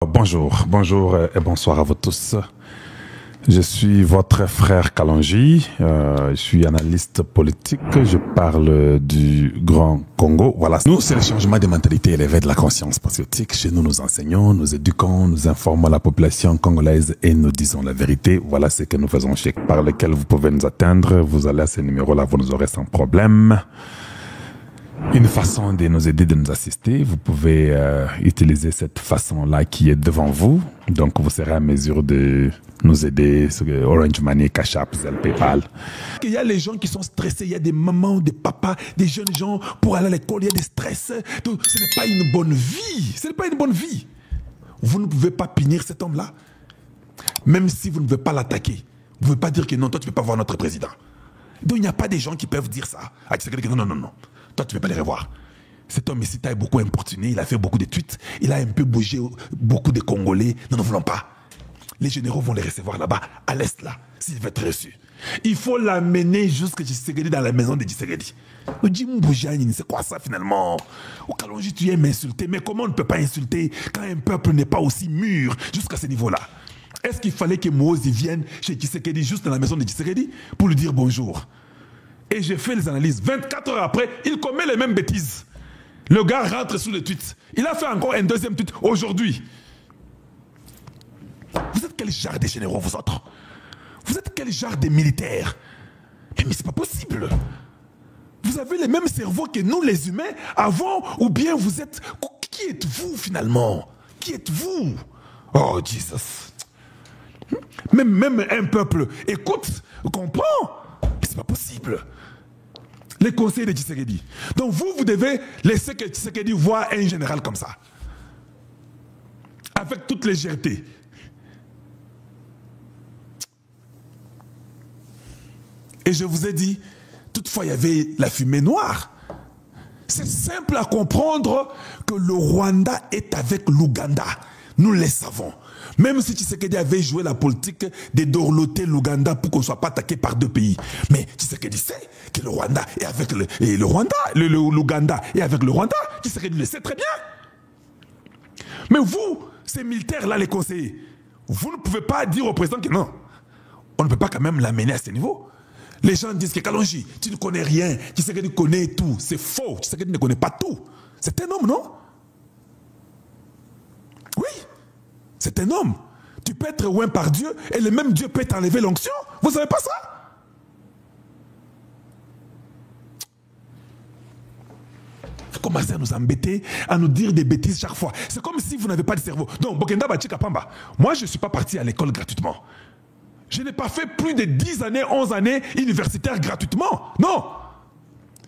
Bonjour et bonsoir à vous tous. Je suis votre frère Kalonji, je suis analyste politique, je parle du Grand Congo. Voilà, nous c'est le changement de mentalité et l'éveil de la conscience patriotique. Chez nous, nous enseignons, nous éduquons, nous informons la population congolaise et nous disons la vérité. Voilà ce que nous faisons par lequel vous pouvez nous atteindre. Vous allez à ces numéros-là, vous nous aurez sans problème. Une façon de nous aider, de nous assister, vous pouvez utiliser cette façon-là qui est devant vous. Donc, vous serez à mesure de nous aider sur Orange Money, Cash App, Zelle, PayPal. Il y a les gens qui sont stressés, il y a des mamans, des papas, des jeunes gens pour aller à l'école, il y a des stress. Donc, ce n'est pas une bonne vie. Ce n'est pas une bonne vie. Vous ne pouvez pas punir cet homme-là. Même si vous ne pouvez pas l'attaquer. Vous ne pouvez pas dire que non, toi, tu ne peux pas voir notre président. Donc, il n'y a pas des gens qui peuvent dire ça. Non. Toi, tu ne peux pas les revoir. Cet homme ici t'a beaucoup importuné, il a fait beaucoup de tweets, il a un peu bougé beaucoup de Congolais. Nous ne voulons pas. Les généraux vont les recevoir là-bas, à l'est, là, s'il veut être reçu. Il faut l'amener jusqu'à Tshisekedi, dans la maison de Tshisekedi. C'est quoi ça finalement? Au Kalonji, tu aimes insulter, mais comment on ne peut pas insulter quand un peuple n'est pas aussi mûr jusqu'à ce niveau-là? Est-ce qu'il fallait que Moïse vienne chez Tshisekedi, juste dans la maison de Tshisekedi, pour lui dire bonjour? Et j'ai fait les analyses. 24 heures après, il commet les mêmes bêtises. Le gars rentre sous le tweet. Il a fait encore un deuxième tweet aujourd'hui. Vous êtes quel genre de généraux, vous autres? Vous êtes quel genre de militaires? Mais c'est pas possible. Vous avez les mêmes cerveaux que nous, les humains, avant, ou bien vous êtes... Qui êtes-vous, finalement? Qui êtes-vous? Oh, Jesus. Même un peuple écoute, comprend. C'est pas possible. Les conseils de Tshisekedi. Donc vous devez laisser que Tshisekedi voie un général comme ça. Avec toute légèreté. Et je vous ai dit, toutefois il y avait la fumée noire. C'est simple à comprendre que le Rwanda est avec l'Ouganda. Nous le savons. Même si Tshisekedi avait joué la politique de dorloter l'Ouganda pour qu'on ne soit pas attaqué par deux pays. Mais Tshisekedi sait que le Rwanda est avec l'Ouganda est avec le Rwanda. Tshisekedi le sait très bien. Mais vous, ces militaires-là, les conseillers, vous ne pouvez pas dire au président que non. On ne peut pas quand même l'amener à ce niveau. Les gens disent que Kalonji, tu ne connais rien. Tshisekedi connaît tout. C'est faux. Tshisekedi ne connaît pas tout. C'est un homme, non? Oui. C'est un homme. Tu peux être loin par Dieu et le même Dieu peut t'enlever l'onction. Vous ne savez pas ça? Vous commencez à nous embêter, à nous dire des bêtises chaque fois. C'est comme si vous n'avez pas de cerveau. Donc, Bokenda Bachika Pamba, moi je ne suis pas parti à l'école gratuitement. Je n'ai pas fait plus de 10 années, 11 années universitaires gratuitement. Non.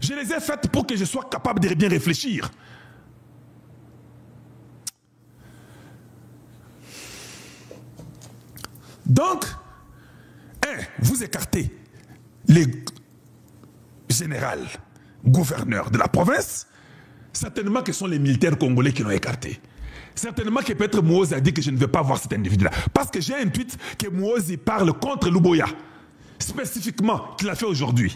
Je les ai faites pour que je sois capable de bien réfléchir. Donc, vous écartez les généraux, gouverneurs de la province, certainement que ce sont les militaires congolais qui l'ont écarté. Certainement que peut-être Moïse a dit que je ne veux pas voir cet individu-là. Parce que j'ai un tweet que Moïse parle contre Luboya, spécifiquement, qu'il a fait aujourd'hui.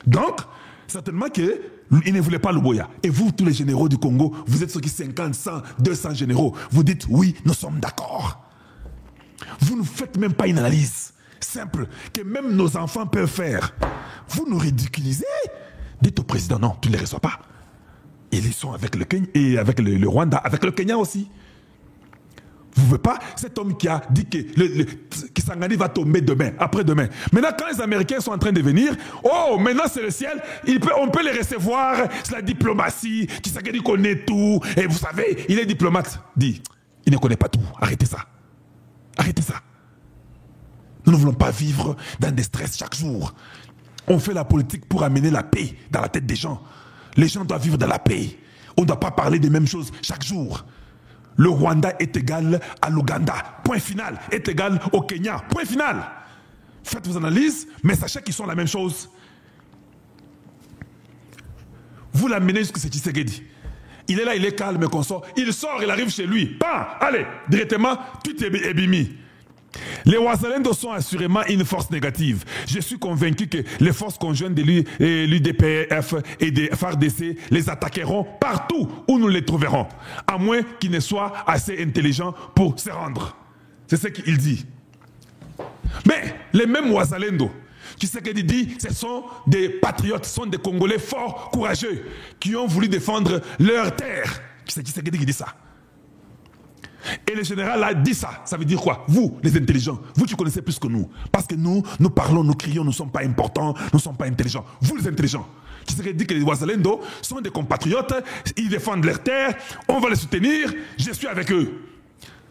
Donc, certainement qu'il ne voulait pas Luboya. Et vous, tous les généraux du Congo, vous êtes ceux qui 50, 100, 200 généraux, vous dites oui, nous sommes d'accord. Vous ne faites même pas une analyse simple que même nos enfants peuvent faire. Vous nous ridiculisez. Dites au président, non, tu ne les reçois pas. Ils sont avec le Kenya et avec le Rwanda, avec le Kenya aussi. Vous ne pouvez pas, cet homme qui a dit que Kisangani va tomber demain, après-demain. Maintenant, quand les Américains sont en train de venir, oh, maintenant c'est le ciel, on peut les recevoir, c'est la diplomatie, Kisangani connaît tout, et vous savez, il est diplomate. Dit, il ne connaît pas tout, arrêtez ça. Arrêtez ça. Nous ne voulons pas vivre dans des stress chaque jour. On fait la politique pour amener la paix dans la tête des gens. Les gens doivent vivre dans la paix. On ne doit pas parler des mêmes choses chaque jour. Le Rwanda est égal à l'Ouganda. Point final. Est égal au Kenya. Point final. Faites vos analyses, mais sachez qu'ils sont la même chose. Vous l'amenez jusqu'à ce Tshisekedi. Il est là, il est calme, qu'on sort. Il sort, il arrive chez lui. Allez, directement, tout est bimi. Les Wazalendo sont assurément une force négative. Je suis convaincu que les forces conjointes de l'UDPF et des FARDC les attaqueront partout où nous les trouverons, à moins qu'ils ne soient assez intelligents pour se rendre. C'est ce qu'il dit. Mais les mêmes Wazalendo, qui ce qu'il dit, ce sont des patriotes, ce sont des Congolais forts, courageux, qui ont voulu défendre leur terre. Qui c'est qui dit ça? Et le général a dit ça. Ça veut dire quoi? Vous, les intelligents, vous qui connaissez plus que nous. Parce que nous parlons, nous crions, nous ne sommes pas importants, nous ne sommes pas intelligents. Vous, les intelligents, qui serait dit que les Wazalendo sont des compatriotes, ils défendent leur terre, on va les soutenir, je suis avec eux.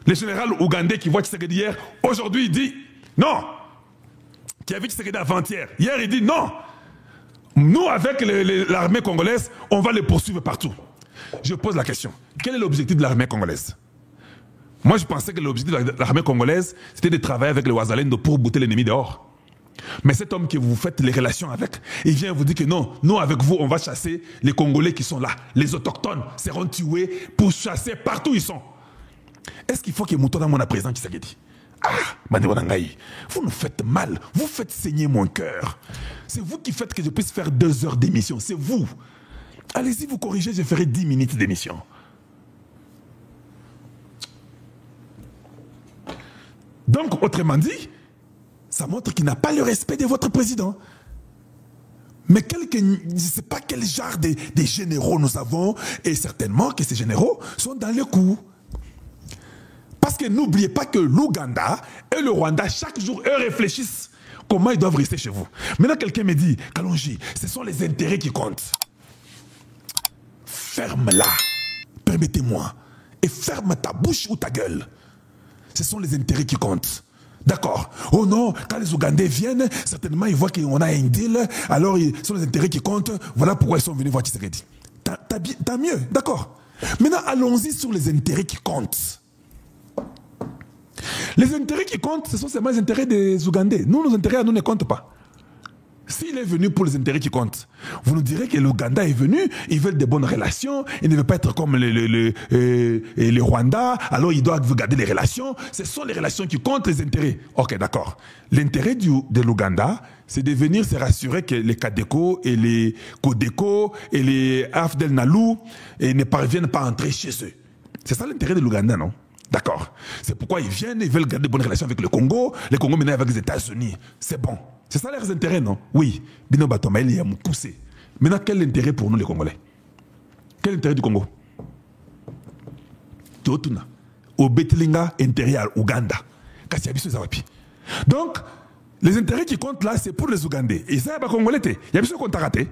Le général ougandais qui voit Tshisekedi hier, aujourd'hui il dit non. Qui a vu Tshisekedi avant-hier. Hier il dit non. Nous, avec l'armée congolaise, on va les poursuivre partout. Je pose la question. Quel est l'objectif de l'armée congolaise? Moi, je pensais que l'objectif de l'armée congolaise, c'était de travailler avec les Wazalendo pour bouter l'ennemi dehors. Mais cet homme que vous faites les relations avec, il vient vous dire que non, nous, avec vous, on va chasser les Congolais qui sont là. Les autochtones seront tués pour chasser partout où ils sont. Est-ce qu'il faut que Moutouna Mona présent qui s'est dit? Ah, Mandéwanangaï, vous nous faites mal, vous faites saigner mon cœur. C'est vous qui faites que je puisse faire 2 heures d'émission, c'est vous. Allez-y, vous corrigez, je ferai 10 minutes d'émission. Donc, autrement dit, ça montre qu'il n'a pas le respect de votre président. Mais je ne sais pas quel genre de généraux nous avons, et certainement que ces généraux sont dans le coup. Parce que n'oubliez pas que l'Ouganda et le Rwanda, chaque jour, eux réfléchissent comment ils doivent rester chez vous. Maintenant, quelqu'un me dit, Kalonji, ce sont les intérêts qui comptent. Ferme-la, permettez-moi, et ferme ta bouche ou ta gueule. Ce sont les intérêts qui comptent. D'accord. Oh non, quand les Ougandais viennent, certainement ils voient qu'on a un deal, alors ce sont les intérêts qui comptent, voilà pourquoi ils sont venus voir Tshisekedi. T'as mieux, d'accord. Maintenant, allons-y sur les intérêts qui comptent. Les intérêts qui comptent, ce sont seulement les intérêts des Ougandais. Nous, nos intérêts à nous ne comptent pas. S'il est venu pour les intérêts qui comptent, vous nous direz que l'Ouganda est venu, ils veulent des bonnes relations, ils ne veulent pas être comme les Rwandais, alors ils doivent garder les relations. Ce sont les relations qui comptent, les intérêts. Ok, d'accord. L'intérêt de l'Ouganda, c'est de venir se rassurer que les Kadeko et les Kodeko et les Afdel Nalou ne parviennent pas à entrer chez eux. C'est ça l'intérêt de l'Ouganda, non? D'accord. C'est pourquoi ils viennent, ils veulent garder de bonnes relations avec le Congo, les Congo maintenant avec les États-Unis. C'est bon. C'est ça leurs intérêts, non? Oui. Bino Batomaïl, il y a mon poussé. Maintenant, quel intérêt pour nous les Congolais? Quel intérêt du Congo? Totuna. Au Betlinga, intérêt à Ouganda. Donc, les intérêts qui comptent là, c'est pour les Ougandais. Et ça, il y a Congolais. Il y a besoin qu'on t'a raté.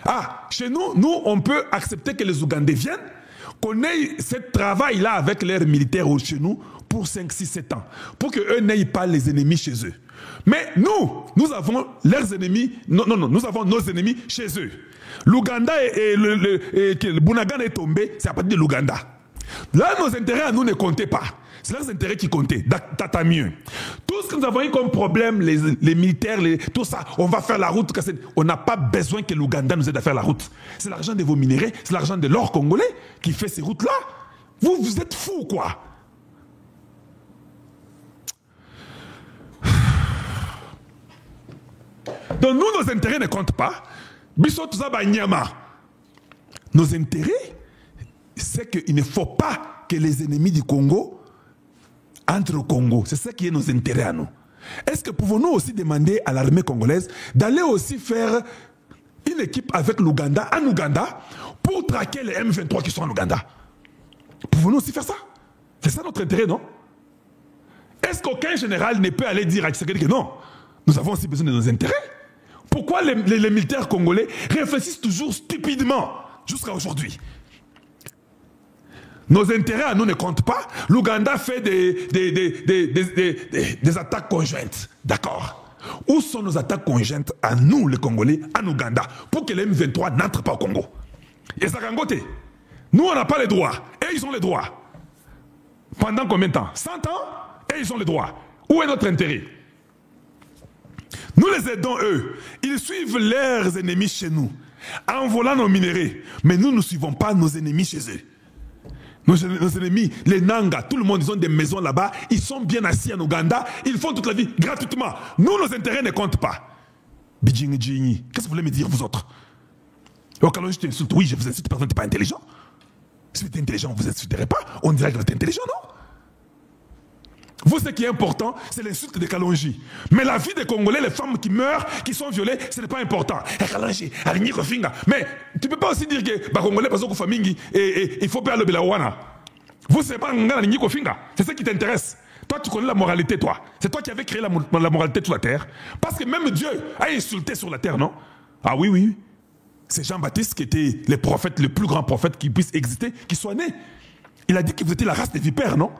Ah, chez nous, on peut accepter que les Ougandais viennent, qu'on ait ce travail-là avec leurs militaires chez nous pour 5, 6, 7 ans. Pour qu'eux n'aient pas les ennemis chez eux. Mais nous avons leurs ennemis, nous avons nos ennemis chez eux. L'Ouganda et le Bunagana est tombé, c'est à partir de l'Ouganda. Là, nos intérêts à nous ne comptaient pas. C'est leurs intérêts qui comptaient. T'as mieux. Tout ce que nous avons eu comme problème, les militaires, tout ça, on va faire la route. On n'a pas besoin que l'Ouganda nous aide à faire la route. C'est l'argent de vos minéraux, c'est l'argent de l'or congolais qui fait ces routes-là. Vous êtes fous, quoi. Donc nous, nos intérêts ne comptent pas. Nos intérêts, c'est qu'il ne faut pas que les ennemis du Congo entrent au Congo. C'est ça qui est nos intérêts à nous. Est-ce que pouvons-nous aussi demander à l'armée congolaise d'aller aussi faire une équipe avec l'Ouganda, en Ouganda, pour traquer les M23 qui sont en Ouganda? Pouvons-nous aussi faire ça? C'est ça notre intérêt, non? Est-ce qu'aucun général ne peut aller dire à Tshisekedi que non, nous avons aussi besoin de nos intérêts? Pourquoi les militaires congolais réfléchissent toujours stupidement jusqu'à aujourd'hui? Nos intérêts à nous ne comptent pas. L'Ouganda fait des attaques conjointes. D'accord. Où sont nos attaques conjointes à nous, les Congolais, en Ouganda, pour que les M23 n'entrent pas au Congo? Et ça gangote. Nous, on n'a pas les droits. Et ils ont les droits. Pendant combien de temps? 100 ans? Et ils ont les droits. Où est notre intérêt? Nous les aidons eux. Ils suivent leurs ennemis chez nous, en volant nos minéraux. Mais nous ne suivons pas nos ennemis chez eux. Nos ennemis, les Nanga, tout le monde, ils ont des maisons là-bas, ils sont bien assis en Ouganda, ils font toute la vie gratuitement. Nous, nos intérêts ne comptent pas. Bijing Jini, qu'est-ce que vous voulez me dire, vous autres? Au Kalonji, je t'insulte. Oui, je vous insulte parce que vous n'êtes pas intelligent. Si vous êtes intelligent, vous ne vous insulterez pas. On dirait que vous êtes intelligent, non? Vous, ce qui est important, c'est l'insulte de Kalonji. Mais la vie des Congolais, les femmes qui meurent, qui sont violées, ce n'est pas important. Kalonji, mais tu ne peux pas aussi dire que les Congolais, parce que famille, il faut perdre le Belawana. Vous, ce n'est pas c'est ce qui t'intéresse. Toi, tu connais la moralité, toi. C'est toi qui avais créé la moralité sur la terre. Parce que même Dieu a insulté sur la terre, non? Ah oui, oui. C'est Jean-Baptiste qui était le prophète, le plus grand prophète qui puisse exister, qui soit né. Il a dit que vous étiez la race des vipères, non?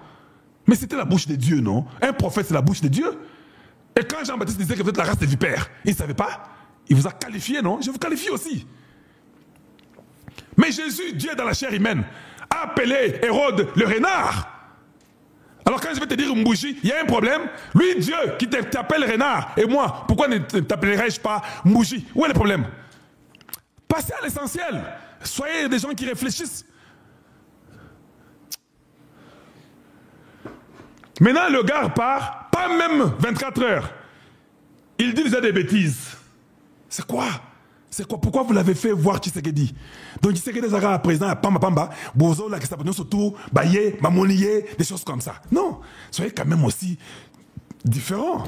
Mais c'était la bouche de Dieu, non? Un prophète, c'est la bouche de Dieu. Et quand Jean-Baptiste disait que vous êtes la race des vipères, il ne savait pas. Il vous a qualifié, non? Je vous qualifie aussi. Mais Jésus, Dieu dans la chair humaine, a appelé Hérode le renard. Alors quand je vais te dire Mbouchi, il y a un problème. Lui, Dieu, qui t'appelle renard, et moi, pourquoi ne t'appellerais-je pas Mbouchi? Où est le problème? Passez à l'essentiel. Soyez des gens qui réfléchissent. Maintenant, le gars part, pas même 24 heures. Il dit déjà des bêtises. C'est quoi? C'est quoi? Pourquoi vous l'avez fait voir Tshisekedi? Donc Tshisekedi Zara, président, Pamba Pamba, Bozo, la Kestapano surtout, Baye, Mamoniye, des choses comme ça. Non, soyez quand même aussi différents.